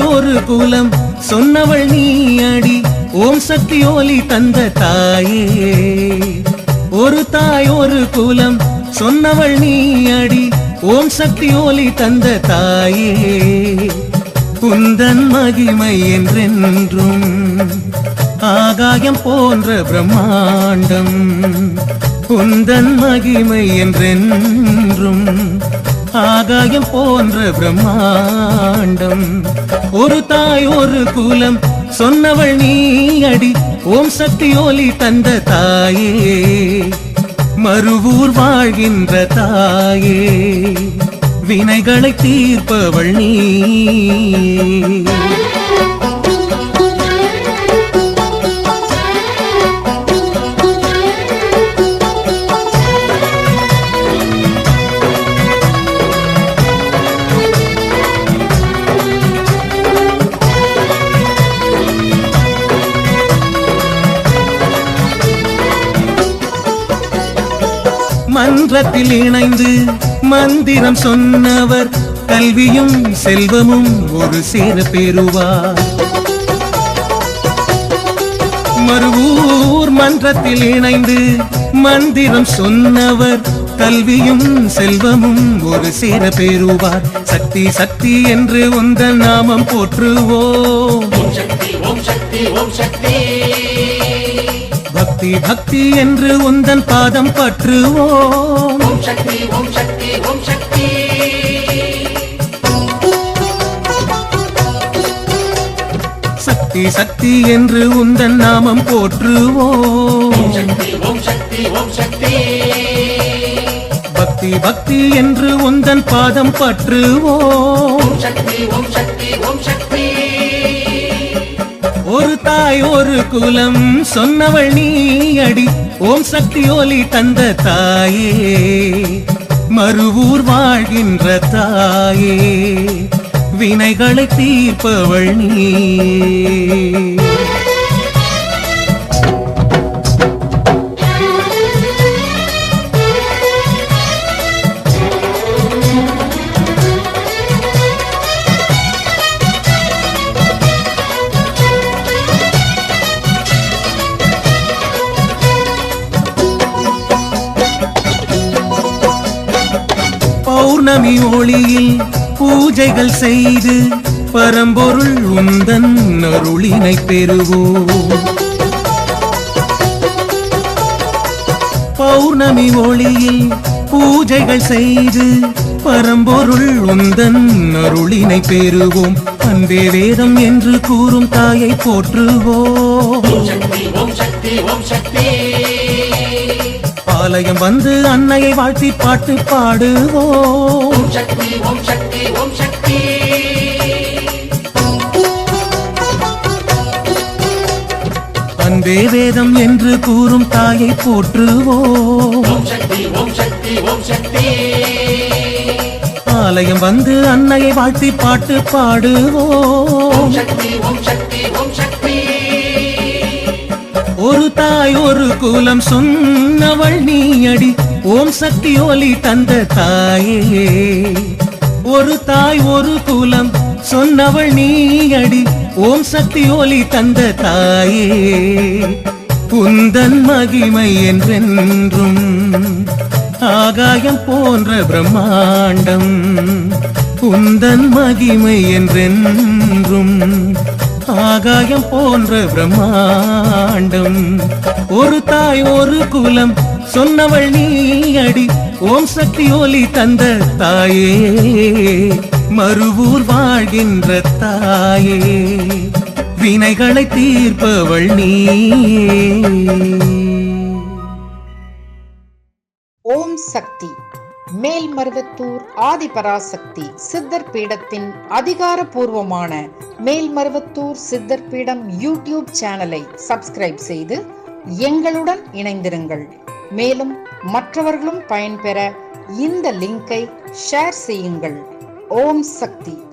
ஒரு குலம் சொன்னவள் நீ அடி. ஓம் சக்தி ஒலி தந்த தாயே. ஒரு தாய் ஒரு குலம் சொன்னவள் நீ அடி. ஓம் சக்தி ஒலி தந்த தாயே. குந்தன் மகிமை என்றென்றும் ஆகாயம் போன்ற பிரம்மாண்டம். குந்தன் மகிமை என்றென்றும் ஆகாயம் போன்ற பிரம்மாண்டம். ஒரு தாய் ஒரு குலம் சொன்னவள் நீ அடி. ஓம் சக்தி ஒலி தந்த தாயே. மறுவூர் வாழ்கின்ற தாயே. வினைகளை தீர்ப்பவள் நீ. மன்றத்தில் இணைந்து மந்திரம் சொன்னவர் கல்வியும் செல்வமும் ஒரு சேர பெறுவார். மறுவூர் மன்றத்தில் இணைந்து மந்திரம் சொன்னவர் கல்வியும் செல்வமும் ஒரு சேர பெறுவார். சக்தி சக்தி என்று உந்தன் நாமம் போற்றுவோம். பக்தி பக்தி என்று உந்தன் பாதம் பற்றுவோம். சக்தி சக்தி என்று உந்தன் நாமம் போற்றுவோம். பக்தி பக்தி என்று உந்தன் பாதம் பற்றுவோம். ஒரு தாய் ஒரு குலம் சொன்னவள் நீ அடி. ஓம் சக்தி ஒலி தந்த தாயே. மறுவூர் வாழ்கின்ற தாயே. வினைகளை தீர்ப்பவள் நீ. பௌர்ணமி ஒளியில் பூஜைகள் செய்து பரம்பொருள் உந்தன் அருளினை பெறுவோம். பௌர்ணமி ஒளியில் பூஜைகள் செய்து பரம்பொருள் உந்தன் அருளினை பெறுவோம். அன்பே வேதம் என்று கூறும் தாயை போற்றுவோம். ஆலயம் வந்து அன்னையை வாழ்த்தி பாட்டு பாடுவோம். அன்பே வேதம் என்று கூறும் தாயை போற்றுவோம். ஆலயம் வந்து அன்னையை வாழ்த்தி பாட்டு பாடுவோம். ஒரு தாய் ஒரு குலம் சொன்னவள் நீ அடி. ஓம் சக்தி ஒலி தந்த தாயே. ஒரு தாய் ஒரு குலம் சொன்னவள் நீ அடி. ஓம் சக்தி ஒலி தந்த தாயே. குந்தன் மகிமை என்றென்றும் ஆகாயம் போன்ற பிரம்மாண்டம். குந்தன் மகிமை என்றென்றும் ஆகாயம் போன்ற பிரம்மாண்டம். ஒரு தாய் ஒரு குலம் சொன்னவள் நீ அடி. ஓம் சக்தி ஒலி தந்த தாயே. மறுவூர் வாழ்கின்ற தாயே. வினைகளை தீர்ப்பவள் நீ. ஓம் சக்தி மேல்மருவத்தூர் ஆதிபராசக்தி சித்தர் பீடத்தின் அதிகாரப்பூர்வமான மேல்மருவத்தூர் சித்தர் பீடம் யூடியூப் சேனலை சப்ஸ்கிரைப் செய்து எங்களுடன் இணைந்திருங்கள். மேலும் மற்றவர்களும் பயன்பெற இந்த லிங்கை ஷேர் செய்யுங்கள். ஓம் சக்தி.